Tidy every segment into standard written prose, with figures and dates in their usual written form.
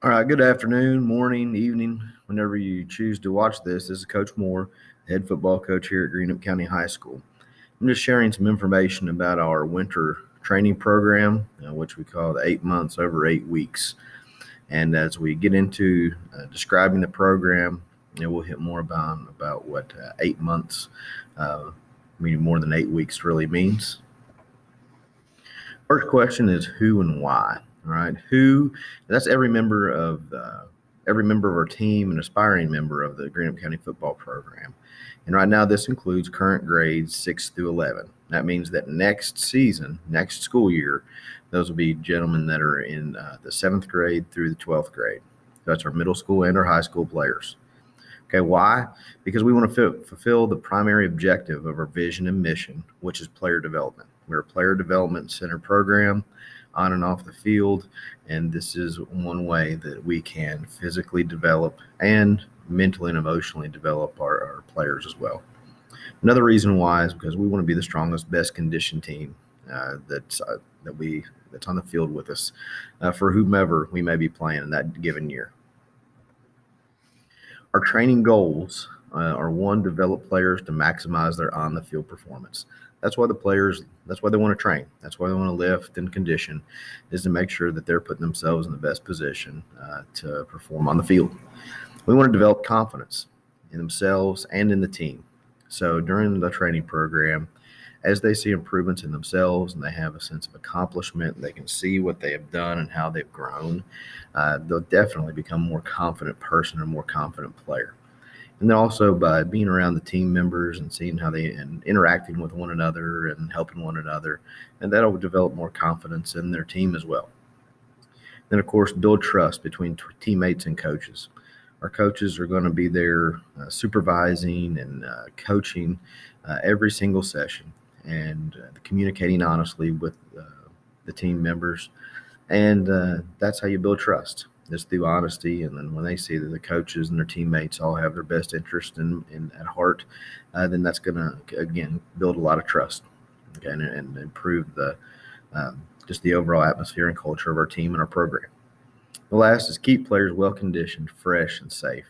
All right, good afternoon, morning, evening, whenever you choose to watch this. This is Coach Moore, head football coach here at Greenup County High School. I'm just sharing some information about our winter training program, which we call the 8 months over 8 weeks. And as we get into describing the program, we'll hit more about what 8 months, meaning more than 8 weeks, really means. First question is who and why. All right, who? That's every member of our team and aspiring member of the Greenup County football program. And right now, this includes current grades 6 through 11. That means that next season, next school year, those will be gentlemen that are in the 7th grade through the 12th grade. That's our middle school and our high school players. Okay, why? Because we want to fulfill the primary objective of our vision and mission, which is player development. We're a player development center program on and off the field, and this is one way that we can physically develop and mentally and emotionally develop our players as well. Another reason why is because we want to be the strongest, best conditioned team that's on the field with us for whomever we may be playing in that given year. Our training goals are one, develop players to maximize their on the field performance. That's why they want to train. That's why they want to lift and condition, is to make sure that they're putting themselves in the best position to perform on the field. We want to develop confidence in themselves and in the team. So during the training program, as they see improvements in themselves and they have a sense of accomplishment, they can see what they have done and how they've grown, they'll definitely become a more confident person or more confident player. And then also by being around the team members and seeing how and interacting with one another and helping one another, and that'll develop more confidence in their team as well. Then, of course, build trust between teammates and coaches. Our coaches are going to be there supervising and coaching every single session and communicating honestly with the team members. And that's how you build trust, is through honesty. And then when they see that the coaches and their teammates all have their best interest at heart, then that's going to, again, build a lot of trust, okay, and improve just the overall atmosphere and culture of our team and our program. The last is keep players well conditioned, fresh, and safe.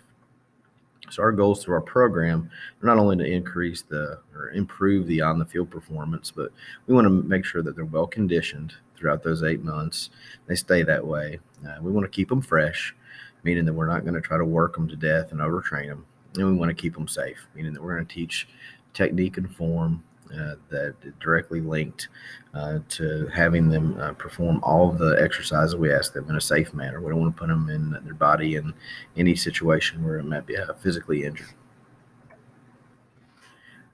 So our goals through our program are not only to improve the on the field performance, but we want to make sure that they're well conditioned throughout those 8 months. They stay that way. We want to keep them fresh, meaning that we're not going to try to work them to death and overtrain them. And we want to keep them safe, meaning that we're going to teach technique and form that directly linked to having them perform all of the exercises we ask them in a safe manner. We don't want to put them in their body in any situation where it might be physically injured.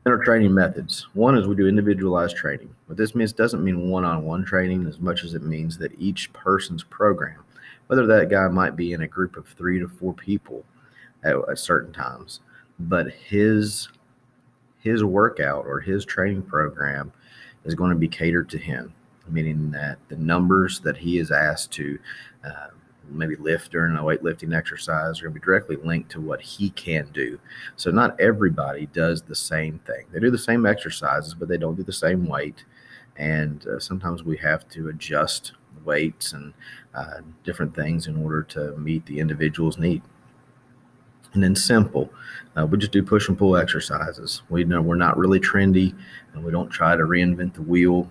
And our training methods. One is we do individualized training. What this means doesn't mean one-on-one training as much as it means that each person's program, whether that guy might be in a group of 3 to 4 people at certain times, but his workout or his training program is going to be catered to him, meaning that the numbers that he is asked to maybe lift during a weightlifting exercise are going to be directly linked to what he can do. So not everybody does the same thing. They do the same exercises, but they don't do the same weight. And sometimes we have to adjust weights and different things in order to meet the individual's need. And then simple, we just do push and pull exercises. We know we're not really trendy, and we don't try to reinvent the wheel.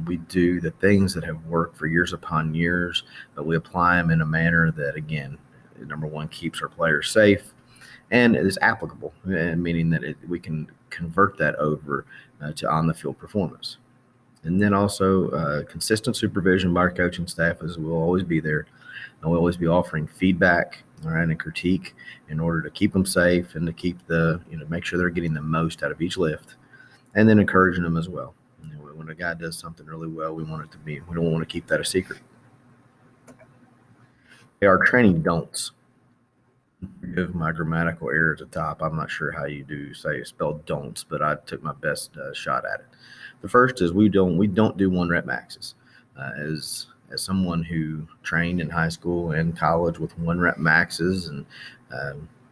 We do the things that have worked for years upon years, but we apply them in a manner that, again, number one, keeps our players safe, and it is applicable, meaning that we can convert that over to on-the-field performance. And then also consistent supervision by our coaching staff, as we'll always be there, and we'll always be offering feedback, all right, and critique in order to keep them safe and to keep make sure they're getting the most out of each lift, and then encouraging them as well. When a guy does something really well, we don't want to keep that a secret. Our training don'ts. Forgive my grammatical error at the top. I'm not sure how you spell don'ts, but I took my best shot at it. The first is we don't do 1 rep maxes. As someone who trained in high school and college with 1 rep maxes and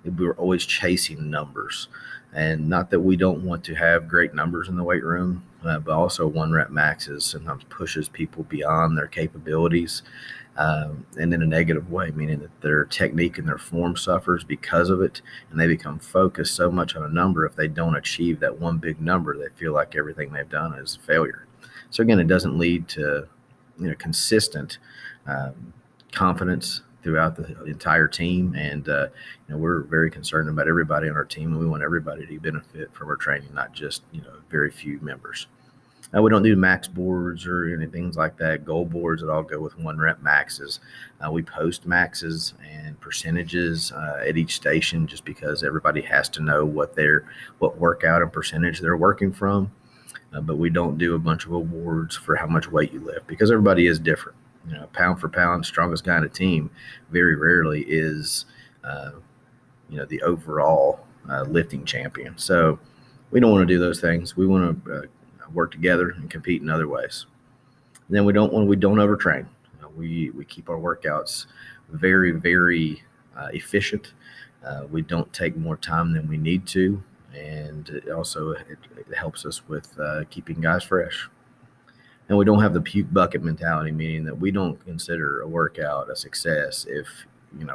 we were always chasing numbers. And not that we don't want to have great numbers in the weight room, but also one rep maxes sometimes pushes people beyond their capabilities, and in a negative way, meaning that their technique and their form suffers because of it, and they become focused so much on a number. If they don't achieve that one big number, they feel like everything they've done is a failure. So again, it doesn't lead to consistent confidence throughout the entire team. And we're very concerned about everybody on our team, and we want everybody to benefit from our training, not just very few members. We don't do max boards or anything like that, goal boards that all go with one rep maxes. We post maxes and percentages at each station, just because everybody has to know what workout and percentage they're working from. But we don't do a bunch of awards for how much weight you lift, because everybody is different. Pound for pound, strongest guy in a team very rarely is, the overall lifting champion. So we don't want to do those things. We want to work together and compete in other ways. And then we don't overtrain. We keep our workouts very, very efficient. We don't take more time than we need to, and it helps us with keeping guys fresh. And we don't have the puke bucket mentality, meaning that we don't consider a workout a success if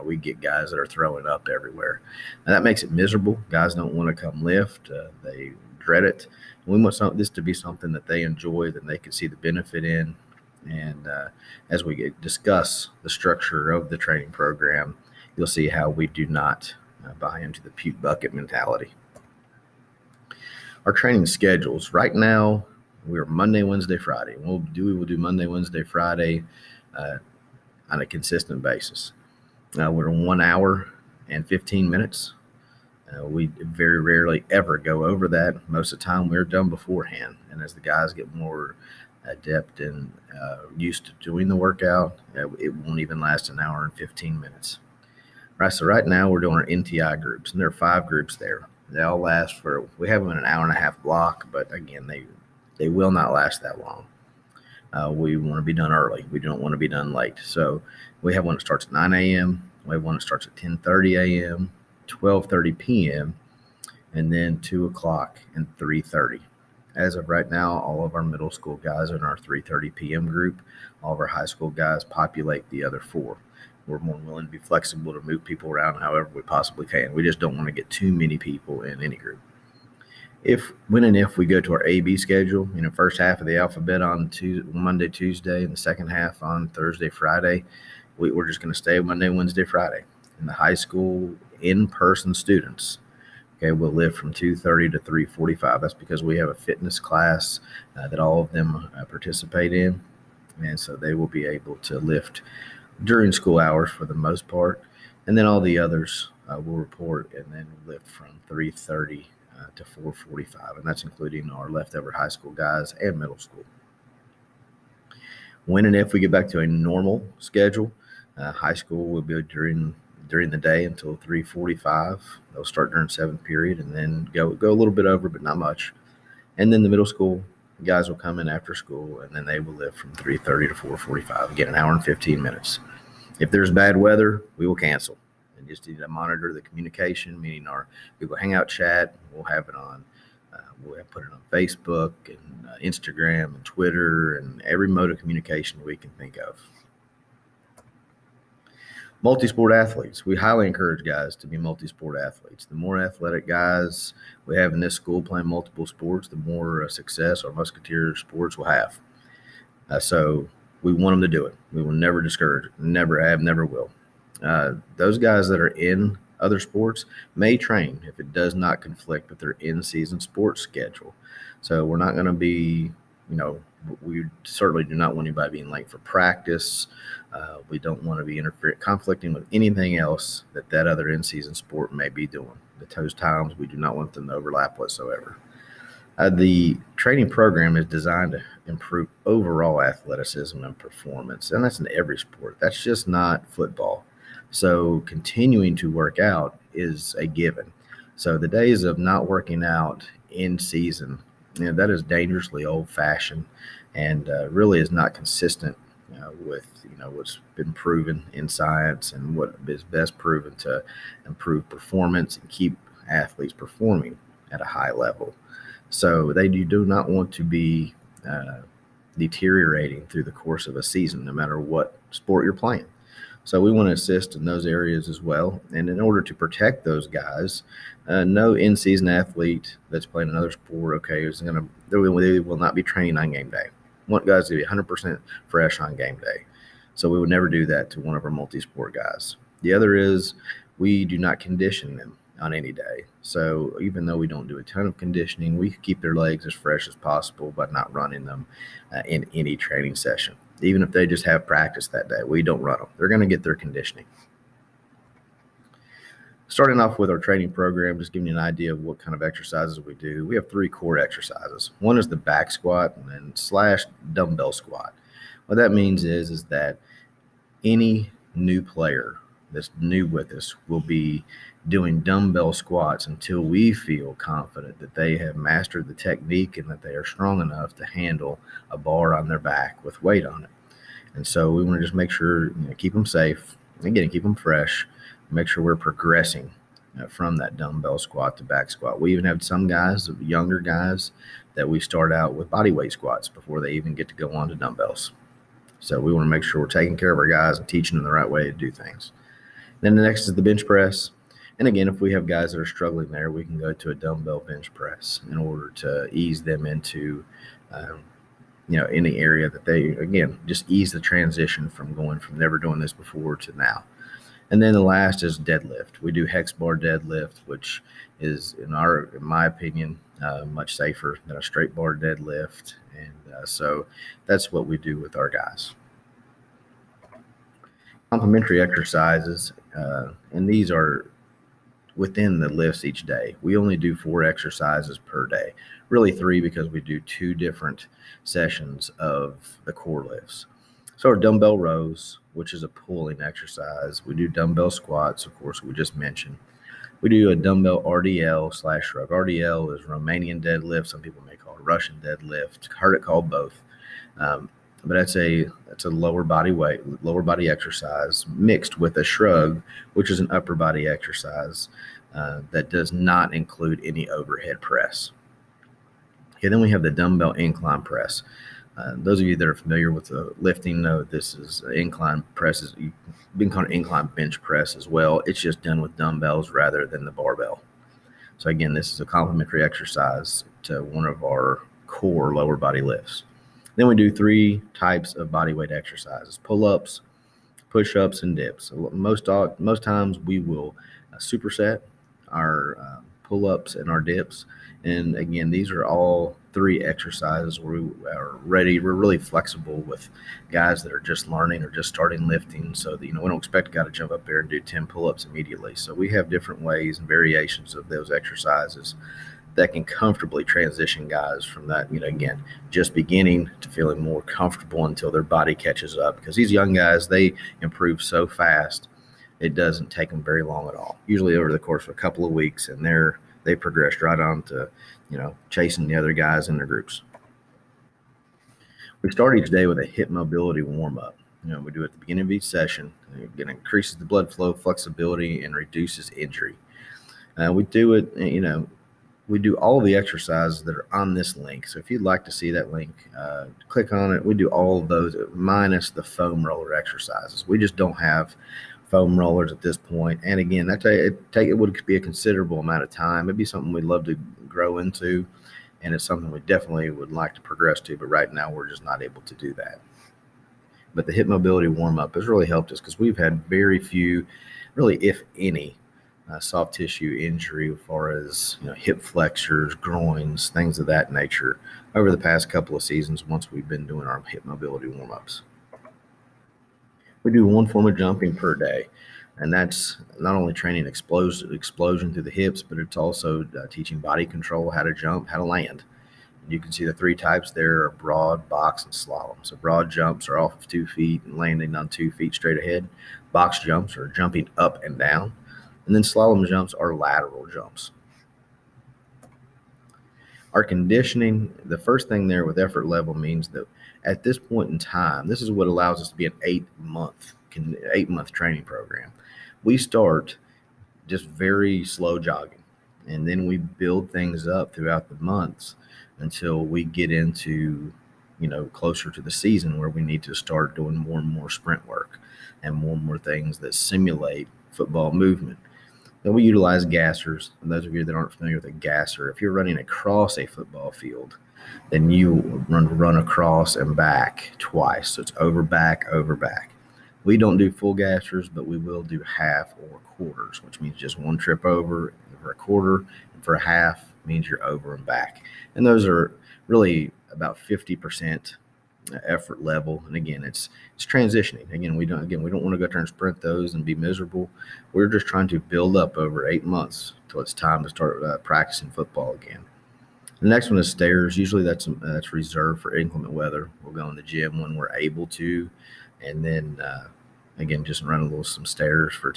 we get guys that are throwing up everywhere. And that makes it miserable. Guys don't want to come lift. They dread it. And we want this to be something that they enjoy, that they can see the benefit in. And as we discuss the structure of the training program, you'll see how we do not buy into the puke bucket mentality. Our training schedules right now, we're Monday, Wednesday, Friday. We will do Monday, Wednesday, Friday on a consistent basis. We're 1 hour and 15 minutes. We very rarely ever go over that. Most of the time we're done beforehand. And as the guys get more adept and used to doing the workout, it won't even last an hour and 15 minutes. Right, so right now we're doing our NTI groups, and there are 5 groups there. They all last we have them in an hour and a half block, but again, they will not last that long. We want to be done early. We don't want to be done late. So we have one that starts at 9 a.m. We have one that starts at 10:30 a.m., 12:30 p.m., and then 2 o'clock and 3:30. As of right now, all of our middle school guys are in our 3:30 p.m. group. All of our high school guys populate the other 4. We're more willing to be flexible to move people around however we possibly can. We just don't want to get too many people in any group. When and if we go to our AB schedule, first half of the alphabet on Monday, Tuesday, and the second half on Thursday, Friday, we're just going to stay Monday, Wednesday, Friday. And the high school in-person students, will live from 2:30 to 3:45. That's because we have a fitness class that all of them participate in. And so they will be able to lift during school hours for the most part. And then all the others will report and then lift from 3:30 to 4:45, and that's including our leftover high school guys and middle school. When and if we get back to a normal schedule, high school will be during the day until 3:45. They'll start during 7th period and then go a little bit over, but not much. And then the middle school guys will come in after school, and then they will live from 3:30 to 4:45. Again, an hour and 15 minutes. If there's bad weather, we will cancel. And just need to monitor the communication, meaning our Google Hangout chat. We'll have it on. We'll put it on Facebook and Instagram and Twitter and every mode of communication we can think of. Multi-sport athletes. We highly encourage guys to be multi-sport athletes. The more athletic guys we have in this school playing multiple sports, the more success our Musketeer sports will have. So we want them to do it. We will never discourage it. Never have, never will. Those guys that are in other sports may train if it does not conflict with their in-season sports schedule. So we're not going to be, we certainly do not want anybody being late for practice. We don't want to be conflicting with anything else that other in-season sport may be doing. At those times, we do not want them to overlap whatsoever. The training program is designed to improve overall athleticism and performance, and that's in every sport. That's just not football. So continuing to work out is a given. So the days of not working out in season, that is dangerously old-fashioned and really is not consistent with what's been proven in science and what is best proven to improve performance and keep athletes performing at a high level. So you do not want to be deteriorating through the course of a season, no matter what sport you're playing. So we want to assist in those areas as well. And in order to protect those guys, no in-season athlete that's playing another sport, they will not be training on game day. We want guys to be 100% fresh on game day. So we would never do that to one of our multi-sport guys. The other is we do not condition them on any day. So even though we don't do a ton of conditioning, we keep their legs as fresh as possible by not running them in any training session. Even if they just have practice that day, we don't run them. They're going to get their conditioning. Starting off with our training program, just giving you an idea of what kind of exercises we do. We have 3 core exercises. One is the back squat and then / dumbbell squat. What that means is that any new player that's new with us will be doing dumbbell squats until we feel confident that they have mastered the technique and that they are strong enough to handle a bar on their back with weight on it. And so we want to just make sure, keep them safe, again, keep them fresh, make sure we're progressing from that dumbbell squat to back squat. We even have some guys, younger guys, that we start out with body weight squats before they even get to go on to dumbbells. So we want to make sure we're taking care of our guys and teaching them the right way to do things. Then the next is the bench press. And again, if we have guys that are struggling there, we can go to a dumbbell bench press in order to ease them into, any area that they, again, just ease the transition from going from never doing this before to now. And then the last is deadlift. We do hex bar deadlift, which is, in my opinion, much safer than a straight bar deadlift. And so that's what we do with our guys. Complementary exercises, and these are within the lifts each day. We only do 4 exercises per day, really 3 because we do 2 different sessions of the core lifts. So our dumbbell rows, which is a pulling exercise. We do dumbbell squats, of course, we just mentioned. We do a dumbbell RDL / shrug. RDL is Romanian deadlift. Some people may call it Russian deadlift. Heard it called both. But that's a lower body exercise mixed with a shrug, which is an upper body exercise that does not include any overhead press. Okay, then we have the dumbbell incline press. Those of you that are familiar with the lifting know this is incline presses. You've been called incline bench press as well. It's just done with dumbbells rather than the barbell. So again, this is a complementary exercise to one of our core lower body lifts. Then we do 3 types of body weight exercises: pull-ups, push-ups, and dips. Most times we will superset our pull-ups and our dips. And again, these are all 3 exercises where we are ready. We're really flexible with guys that are just learning or just starting lifting. So that, we don't expect a guy to jump up there and do 10 pull-ups immediately. So we have different ways and variations of those exercises that can comfortably transition guys from that, again, just beginning to feeling more comfortable until their body catches up. Because these young guys, they improve so fast, it doesn't take them very long at all. Usually over the course of a couple of weeks, and they progressed right on to, chasing the other guys in their groups. We start each day with a hip mobility warm-up. We do it at the beginning of each session. It increases the blood flow, flexibility, and reduces injury. We do it, we do all the exercises that are on this link. So if you'd like to see that link, click on it. We do all of those minus the foam roller exercises. We just don't have foam rollers at this point. And again, it would be a considerable amount of time. It'd be something we'd love to grow into, and it's something we definitely would like to progress to. But right now, we're just not able to do that. But the hip mobility warm-up has really helped us because we've had very few, really, if any, soft tissue injury as far as hip flexors, groins, things of that nature over the past couple of seasons once we've been doing our hip mobility warm-ups. We do 1 form of jumping per day, and that's not only training explosion through the hips, but it's also teaching body control, how to jump, how to land. You can see the 3 types there are broad, box, and slalom. So broad jumps are off of 2 feet and landing on 2 feet straight ahead. Box jumps are jumping up and down. And then slalom jumps are lateral jumps. Our conditioning, the first thing there with effort level means that At this point in time, this is what allows us to be an 8 month training program. We start just very slow jogging, and then we build things up throughout the months until we get into closer to the season where we need to start doing more and more sprint work and more things that simulate football movement. Then we utilize gassers. And those of you that aren't familiar with a gasser, if you're running across a football field, then you run across and back twice. So it's over, back, over, back. We don't do full gassers, but we will do half or quarters, which means just one trip over for a quarter, and for a half means you're over and back. And those are really about 50% effort level. And again, it's transitioning. Again, we don't want to go there and sprint those and be miserable. We're just trying to build up over 8 months till it's time to start practicing football again. The next one is stairs. Usually that's reserved for inclement weather. We'll go in the gym when we're able to, and then again just run some stairs for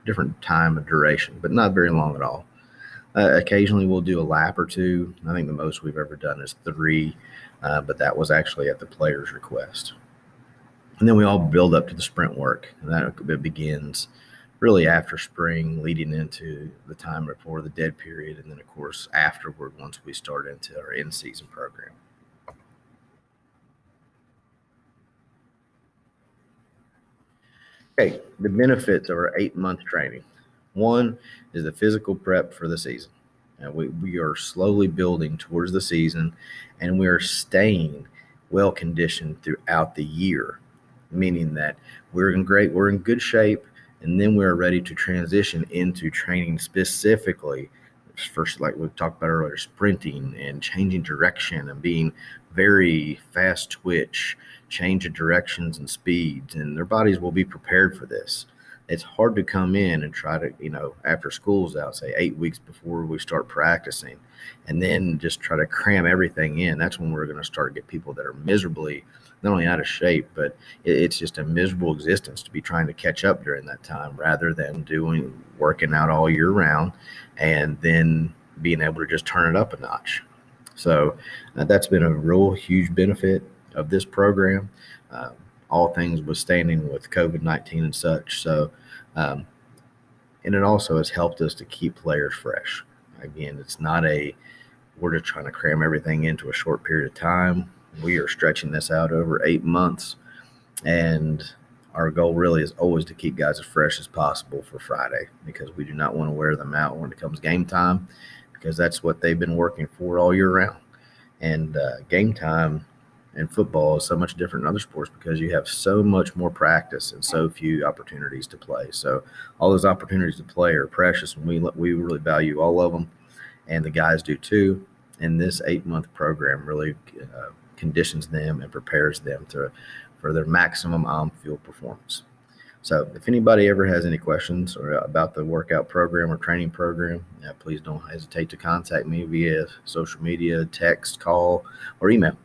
different time of duration, but not very long at all. Occasionally we'll do a lap or two. I think the most we've ever done is 3, but that was actually at the player's request. And then we all build up to the sprint work, and that begins really after spring, leading into the time before the dead period, and then of course afterward once we start into our in-season program. Okay, the benefits of our 8-month training. One is the physical prep for the season. We are slowly building towards the season, and we are staying well conditioned throughout the year, meaning that we're in good shape, and then we're ready to transition into training specifically first, like we talked about earlier, sprinting and changing direction and being very fast twitch, change of directions and speeds, and their bodies will be prepared for this. It's hard to come in and try to, after school's out, say 8 weeks before we start practicing, and then just try to cram everything in. That's when we're going to start to get people that are miserably not only out of shape, but it's just a miserable existence to be trying to catch up during that time rather than working out all year round and then being able to just turn it up a notch. So that's been a real huge benefit of this program. All things withstanding with COVID-19 and such. So, and it also has helped us to keep players fresh. Again, it's not we're just trying to cram everything into a short period of time. We are stretching this out over 8 months, and our goal really is always to keep guys as fresh as possible for Friday, because we do not want to wear them out when it comes game time, because that's what they've been working for all year round. And game time in football is so much different than other sports because you have so much more practice and so few opportunities to play. So all those opportunities to play are precious, and we really value all of them, and the guys do too. And this 8-month program really conditions them and prepares them for their maximum on-field performance. So if anybody ever has any questions or about the workout program or training program, please don't hesitate to contact me via social media, text, call, or email.